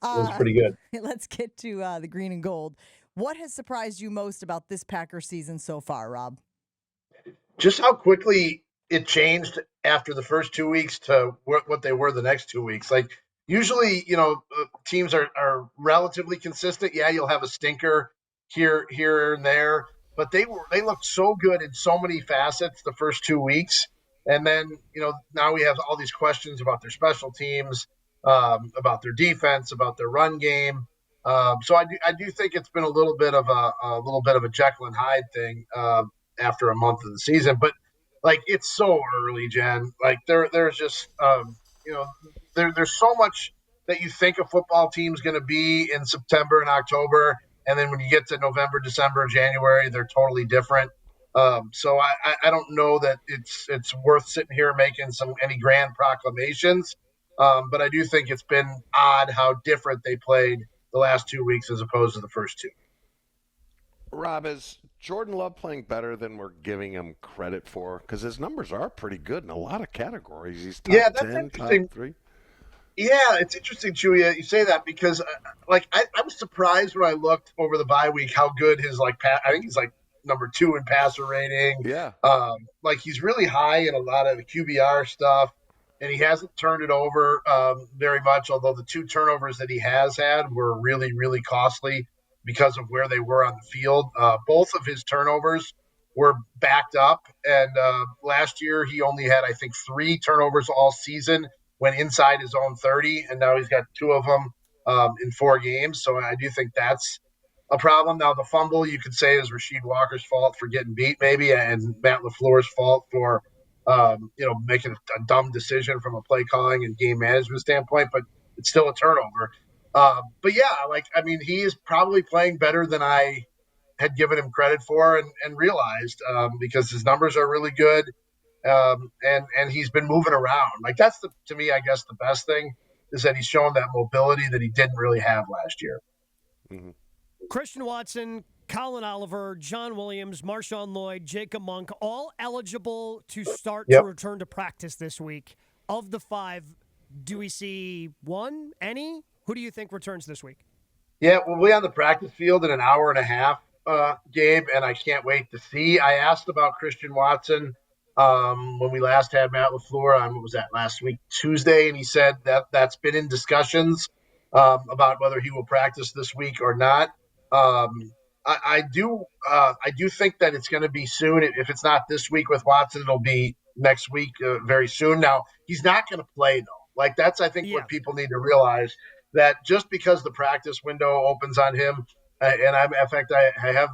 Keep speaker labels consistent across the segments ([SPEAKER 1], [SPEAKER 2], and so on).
[SPEAKER 1] It was pretty good.
[SPEAKER 2] Let's get to the green and gold. What has surprised you most about this Packers season so far, Rob?
[SPEAKER 1] Just how quickly it changed after the first 2 weeks to what they were the next 2 weeks. Like usually, teams are relatively consistent. Yeah, you'll have a stinker here and there, but they looked so good in so many facets the first 2 weeks, and then now we have all these questions about their special teams, about their defense, about their run game. So I do think it's been a little bit of a Jekyll and Hyde thing. After a month of the season. But like it's so early, Jen. Like there's just there's so much that you think a football team's going to be in September and October, and then when you get to November, December, January, they're totally different. So I don't know that it's worth sitting here making any grand proclamations. But I do think it's been odd how different they played the last 2 weeks as opposed to the first two.
[SPEAKER 3] Rob, is Jordan Love playing better than we're giving him credit for? Because his numbers are pretty good in a lot of categories. He's top
[SPEAKER 1] Yeah, that's
[SPEAKER 3] 10,
[SPEAKER 1] interesting.
[SPEAKER 3] top 3.
[SPEAKER 1] Yeah, it's interesting, Chewy. You say that because, I was surprised when I looked over the bye week how good his I think he's like number 2 in passer rating.
[SPEAKER 3] Yeah.
[SPEAKER 1] He's really high in a lot of the QBR stuff, and he hasn't turned it over very much. Although the 2 turnovers that he has had were really, really costly because of where they were on the field. Both of his turnovers were backed up, and last year he only had I think 3 turnovers all season, went inside his own 30, and now he's got 2 of them in 4 games. So I do think that's a problem. Now, the fumble you could say is Rasheed Walker's fault for getting beat, maybe, and Matt LaFleur's fault for making a dumb decision from a play calling and game management standpoint, but it's still a turnover. But yeah, he is probably playing better than I had given him credit for and realized because his numbers are really good. And he's been moving around. Like that's to me, I guess the best thing is that he's shown that mobility that he didn't really have last year.
[SPEAKER 4] Mm-hmm. Christian Watson, Colin Oliver, John Williams, Marshawn Lloyd, Jacob Monk, all eligible to start to return to practice this week. Of the 5, do we see one, any? Who do you think returns this week?
[SPEAKER 1] Yeah, we'll be on the practice field in an hour and a half, Gabe, and I can't wait to see. I asked about Christian Watson when we last had Matt LaFleur on, what was that, last week, Tuesday, and he said that's been in discussions about whether he will practice this week or not. I do think that it's going to be soon. If it's not this week with Watson, it'll be next week very soon. Now, he's not going to play, though. Like, that's, I think, what people need to realize, that just because the practice window opens on him, and in fact, I have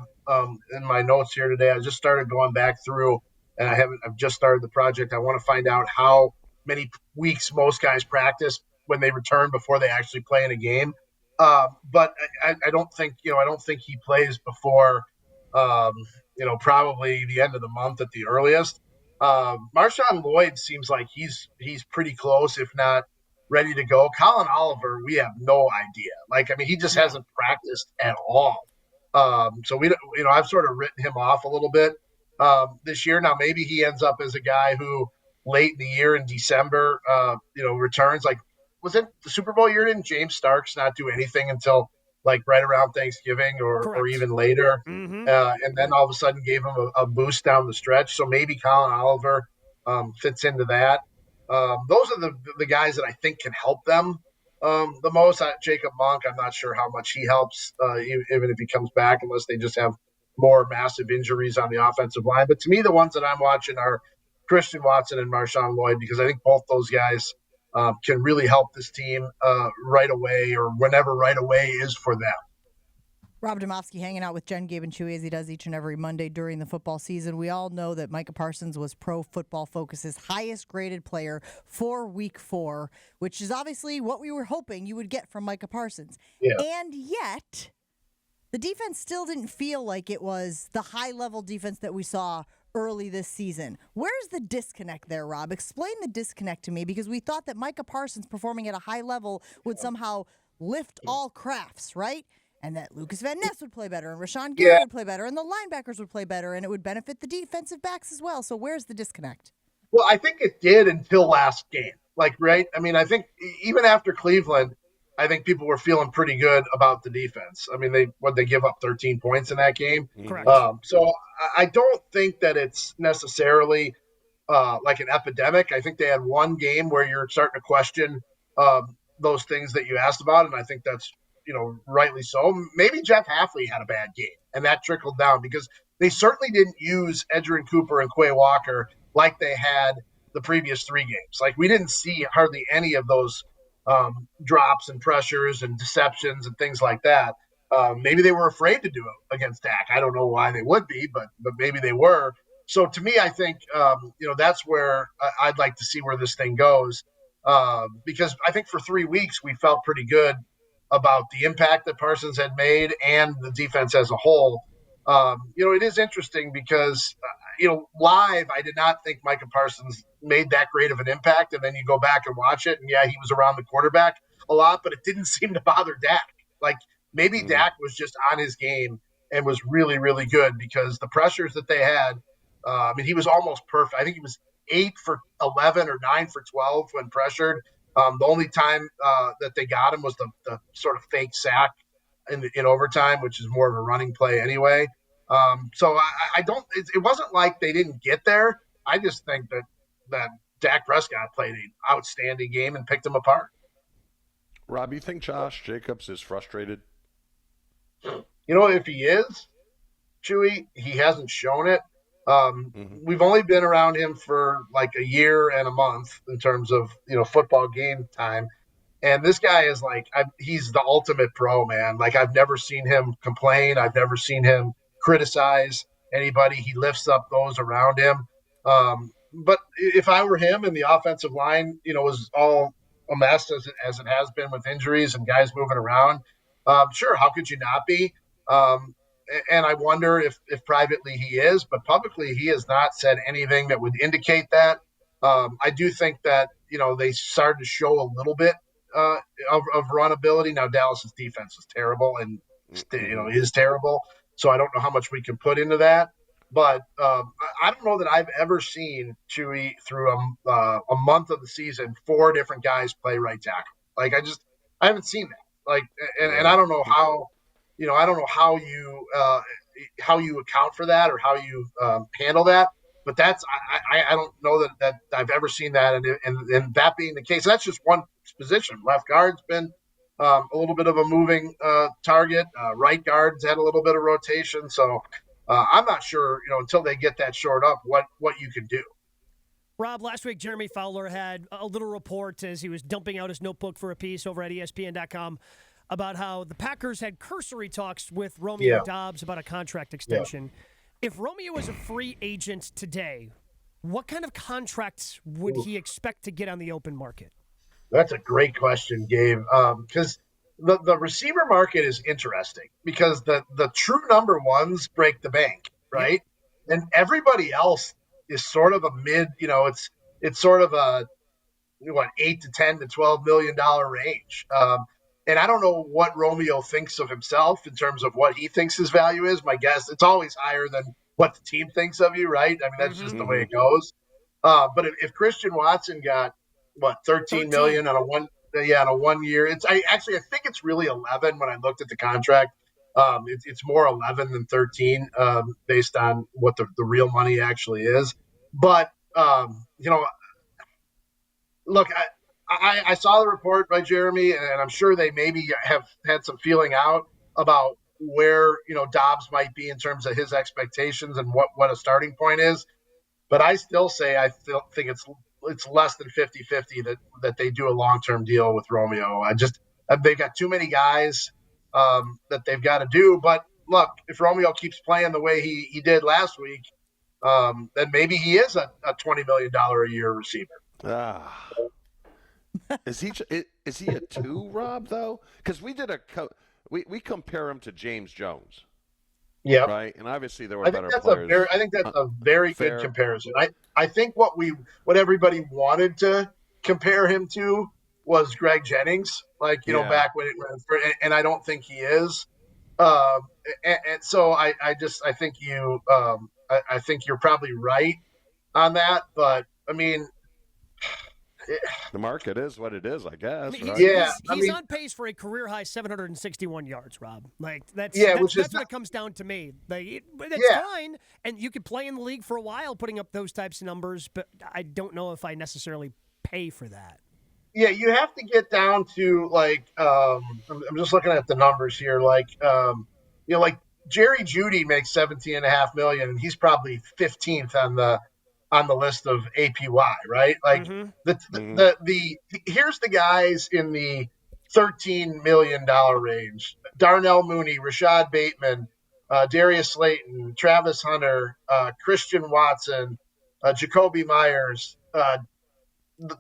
[SPEAKER 1] in my notes here today, I just started going back through, and I've just started the project. I want to find out how many weeks most guys practice when they return before they actually play in a game. But I don't think he plays before probably the end of the month at the earliest. Marshawn Lloyd seems like he's pretty close, if not ready to go. Colin Oliver, we have no idea. He just hasn't practiced at all. So I've sort of written him off a little bit this year. Now maybe he ends up as a guy who late in the year in December, returns. Like, was it the Super Bowl year? Didn't James Starks not do anything until like right around Thanksgiving or even later?
[SPEAKER 4] Mm-hmm.
[SPEAKER 1] And then all of a sudden gave him a boost down the stretch. So maybe Colin Oliver fits into that. Those are the guys that I think can help them the most. Jacob Monk, I'm not sure how much he helps, even if he comes back, unless they just have more massive injuries on the offensive line. But to me, the ones that I'm watching are Christian Watson and Marshawn Lloyd, because I think both those guys can really help this team right away, or whenever right away is for them.
[SPEAKER 2] Rob Demovsky hanging out with Jen, Gabe, and Chewy as he does each and every Monday during the football season. We all know that Micah Parsons was Pro Football Focus's highest graded player for Week 4, which is obviously what we were hoping you would get from Micah Parsons.
[SPEAKER 1] Yeah.
[SPEAKER 2] And yet, the defense still didn't feel like it was the high-level defense that we saw early this season. Where's the disconnect there, Rob? Explain the disconnect to me, because we thought that Micah Parsons performing at a high level would somehow lift all crafts, right? And that Lucas Van Ness would play better, and Rashawn Gary would play better, and the linebackers would play better, and it would benefit the defensive backs as well. So where's the disconnect?
[SPEAKER 1] Well, I think it did until last game. Right? I think even after Cleveland, I think people were feeling pretty good about the defense. I mean, they give up 13 points in that game.
[SPEAKER 4] Correct.
[SPEAKER 1] So I don't think that it's necessarily like an epidemic. I think they had one game where you're starting to question those things that you asked about, and I think that's rightly so. Maybe Jeff Hafley had a bad game, and that trickled down because they certainly didn't use Edgerrin Cooper and Quay Walker like they had the previous 3 games. Like we didn't see hardly any of those drops and pressures and deceptions and things like that. Maybe they were afraid to do it against Dak. I don't know why they would be, but maybe they were. So to me, I think that's where I'd like to see where this thing goes, because I think for 3 weeks we felt pretty good about the impact that Parsons had made and the defense as a whole. It is interesting because live I did not think Micah Parsons made that great of an impact, and then you go back and watch it, and yeah, he was around the quarterback a lot, but it didn't seem to bother Dak. Like maybe Dak was just on his game and was really, really good because the pressures that they had. He was almost perfect. I think he was 8 for 11 or 9 for 12 when pressured. The only time that they got him was the sort of fake sack in overtime, which is more of a running play anyway. So I don't. It wasn't like they didn't get there. I just think that Dak Prescott played an outstanding game and picked him apart.
[SPEAKER 3] Rob, you think Josh Jacobs is frustrated?
[SPEAKER 1] If he is, Chewy, he hasn't shown it. We've only been around him for like a year and a month in terms of football game time, and this guy is he's the ultimate pro, man. Like I've never seen him complain. I've never seen him criticize anybody. He lifts up those around him. But if I were him and the offensive line, was all a mess as it has been with injuries and guys moving around, sure, how could you not be? And I wonder if privately he is, but publicly he has not said anything that would indicate that. I do think that they started to show a little bit of run ability. Now Dallas's defense is terrible and is terrible, so I don't know how much we can put into that. But I don't know that I've ever seen Chewy through a month of the season 4 different guys play right tackle. Like I haven't seen that. Like, and I don't know how. I don't know how you account for that or how you handle that, but I don't know that I've ever seen that, and that being the case, that's just one position. Left guard's been a little bit of a moving target. Right guard's had a little bit of rotation, so I'm not sure until they get that shored up what you can do.
[SPEAKER 4] Rob, last week Jeremy Fowler had a little report as he was dumping out his notebook for a piece over at ESPN.com. About how the Packers had cursory talks with Romeo Doubs about a contract extension. Yeah. If Romeo was a free agent today, what kind of contracts would he expect to get on the open market?
[SPEAKER 1] That's a great question, Gabe. Because the receiver market is interesting because the true number ones break the bank, right? Yep. And everybody else is sort of a mid. It's sort of a $8 to $10 to $12 million range. And I don't know what Romeo thinks of himself in terms of what he thinks his value is. My guess, it's always higher than what the team thinks of you, right? I mean, that's just the way it goes. But if Christian Watson got $13 million on a 1 year, I think it's really 11 when I looked at the contract. It's more 11 than 13 based on what the real money actually is. But look, I saw the report by Jeremy, and I'm sure they maybe have had some feeling out about where Doubs might be in terms of his expectations and what a starting point is. But I still say I still think it's less than 50-50 that they do a long-term deal with Romeo. They've got too many guys that they've got to do. But look, if Romeo keeps playing the way he did last week, then maybe he is a $20 million a year receiver.
[SPEAKER 3] Is he a 2, Rob, though? Because we did we compare him to James Jones.
[SPEAKER 1] Yeah.
[SPEAKER 3] Right. And obviously there were better players.
[SPEAKER 1] I think that's a very good comparison. I think what everybody wanted to compare him to was Greg Jennings, back when and I don't think he is. And so I think I think you're probably right on that. But I mean,
[SPEAKER 3] The market is what it is, I guess.
[SPEAKER 4] I mean,
[SPEAKER 3] Right?
[SPEAKER 4] he's on pace for a career high 761 yards, Rob. Like that's
[SPEAKER 1] which is
[SPEAKER 4] what it comes down to me. Like that's fine, and you could play in the league for a while putting up those types of numbers, but I don't know if I necessarily pay for that.
[SPEAKER 1] Yeah, you have to get down to like I'm just looking at the numbers here. Like like Jerry Jeudy makes 17.5 million, and he's probably 15th on the list of APY, right? Like the here's the guys in the $13 million range: Darnell Mooney, Rashad Bateman, Darius Slayton, Travis Hunter, Christian Watson, Jacoby Myers,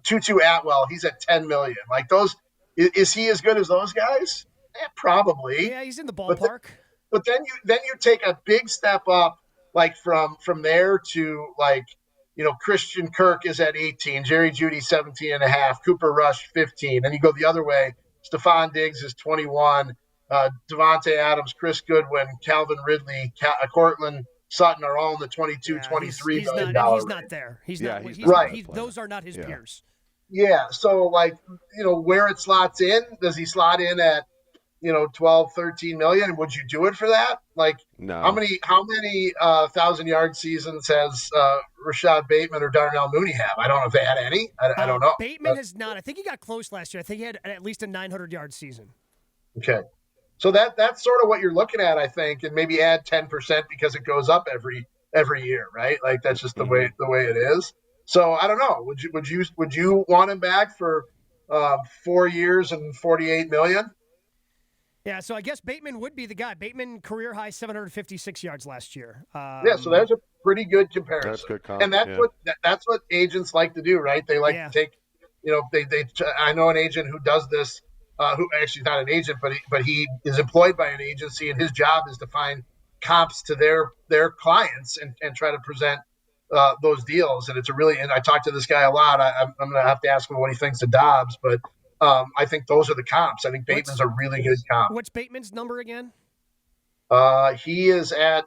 [SPEAKER 1] Tutu Atwell. He's at 10 million. Like those, is he as good as those guys? Probably.
[SPEAKER 4] Yeah, he's in the ballpark.
[SPEAKER 1] But then you take a big step up, like from there to like, Christian Kirk is at 18, Jerry Jeudy 17.5, Cooper Rush 15. Then you go the other way. Stephon Diggs is 21. Devontae Adams, Chris Goodwin, Calvin Ridley, Cortland Sutton are all in the 22, 23
[SPEAKER 4] he's
[SPEAKER 1] million
[SPEAKER 4] not,
[SPEAKER 1] dollar
[SPEAKER 4] he's not there. He's not. He's,
[SPEAKER 1] right.
[SPEAKER 4] Those are not his peers.
[SPEAKER 1] Yeah. So like, where it slots in, does he slot in at 12, 13 million? Would you do it for that? Like,
[SPEAKER 3] no.
[SPEAKER 1] How many 1,000-yard seasons has Rashad Bateman or Darnell Mooney have? I don't know if they had any. I don't know.
[SPEAKER 4] Bateman has not. I think he got close last year. I think he had at least a 900-yard season.
[SPEAKER 1] Okay. So that's sort of what you're looking at, I think, and maybe add 10% because it goes up every year, right? Like that's just the way it is. So I don't know. Would you want him back for 4 years and 48 million?
[SPEAKER 4] Yeah, so I guess Bateman would be the guy. Bateman career high 756 yards last year.
[SPEAKER 1] So that's a pretty good comparison.
[SPEAKER 3] That's good comp,
[SPEAKER 1] and that's what agents like to do, right? They like to take, I know an agent who does this, who actually not an agent, but he is employed by an agency, and his job is to find comps to their clients and try to present those deals. And and I talk to this guy a lot. I'm going to have to ask him what he thinks of Dobbs, but I think those are the comps. I think Bateman's a really good comp.
[SPEAKER 4] What's Bateman's number again?
[SPEAKER 1] He is at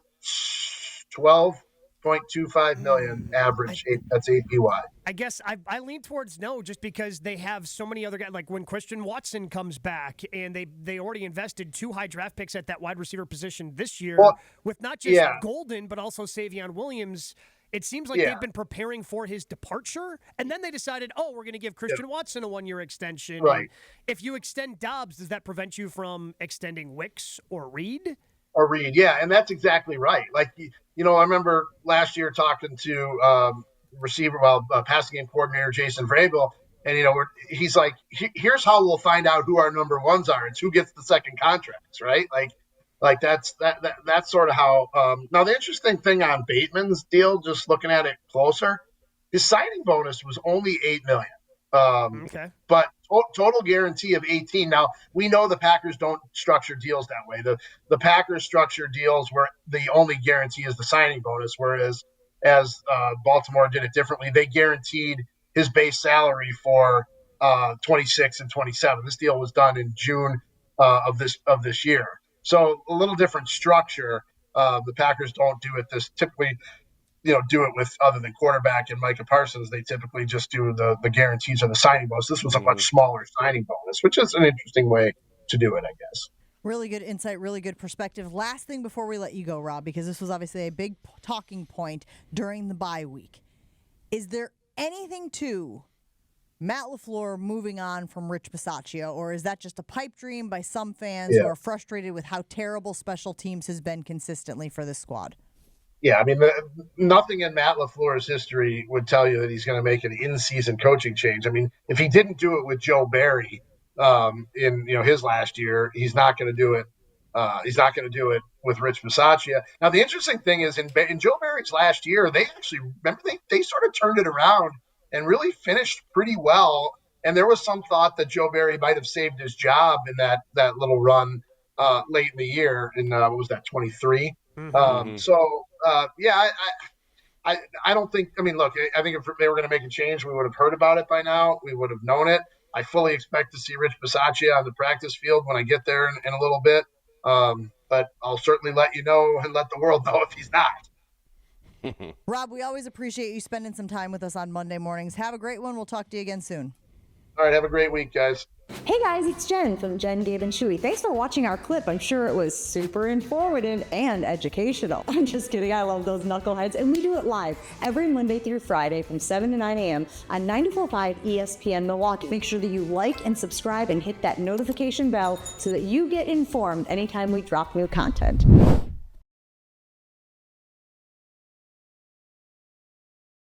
[SPEAKER 1] 12.25 million average. That's APY.
[SPEAKER 4] I guess I lean towards no, just because they have so many other guys. Like when Christian Watson comes back, and they already invested 2 high draft picks at that wide receiver position this year, with not just Golden but also Savion Williams. It seems like they've been preparing for his departure, and then they decided, we're going to give Christian Watson a 1-year extension.
[SPEAKER 1] Right.
[SPEAKER 4] And if you extend Dobbs, does that prevent you from extending Wicks or Reed?
[SPEAKER 1] Yeah, and that's exactly right. Like, I remember last year talking to passing game coordinator Jason Vrabel, and he's like, here's how we'll find out who our number ones are. It's who gets the second contracts, right? Like that's sort of how. Now the interesting thing on Bateman's deal, just looking at it closer, his signing bonus was only $8 million.
[SPEAKER 4] Okay.
[SPEAKER 1] But total guarantee of 18. Now we know the Packers don't structure deals that way. The Packers structure deals where the only guarantee is the signing bonus, whereas Baltimore did it differently. They guaranteed his base salary for 26 and 27. This deal was done in June of this year. So a little different structure. The Packers don't do it this typically, do it with, other than quarterback and Micah Parsons, they typically just do the guarantees or the signing bonus. This was a much smaller signing bonus, which is an interesting way to do it, I guess.
[SPEAKER 2] Really good insight, really good perspective. Last thing before we let you go, Rob, because this was obviously a big talking point during the bye week. Is there anything to Matt LaFleur moving on from Rich Bisaccia, or is that just a pipe dream by some fans who are frustrated with how terrible special teams has been consistently for this squad?
[SPEAKER 1] Yeah, I mean, nothing in Matt LaFleur's history would tell you that he's going to make an in-season coaching change. I mean, if he didn't do it with Joe Barry in his last year, he's not going to do it. He's not going to do it with Rich Bisaccia. Now, the interesting thing is in Joe Barry's last year, they actually they sort of turned it around and really finished pretty well. And there was some thought that Joe Barry might have saved his job in that little run late in the year. In what was that, 23? I don't think. I mean, look, I think if they were going to make a change, we would have heard about it by now. We would have known it. I fully expect to see Rich Bisaccia on the practice field when I get there in a little bit. But I'll certainly let you know and let the world know if he's not.
[SPEAKER 2] Rob, we always appreciate you spending some time with us on Monday mornings. Have a great one. We'll talk to you again soon.
[SPEAKER 1] All right, have a great week, guys.
[SPEAKER 5] Hey guys, it's Jen from Jen, Gabe, and Chewy. Thanks for watching our clip. I'm sure it was super informative and educational. I'm just kidding. I love those knuckleheads. And we do it live every Monday through Friday from 7 to 9 a.m. on 94.5 ESPN Milwaukee. Make sure that you like and subscribe and hit that notification bell so that you get informed anytime we drop new content.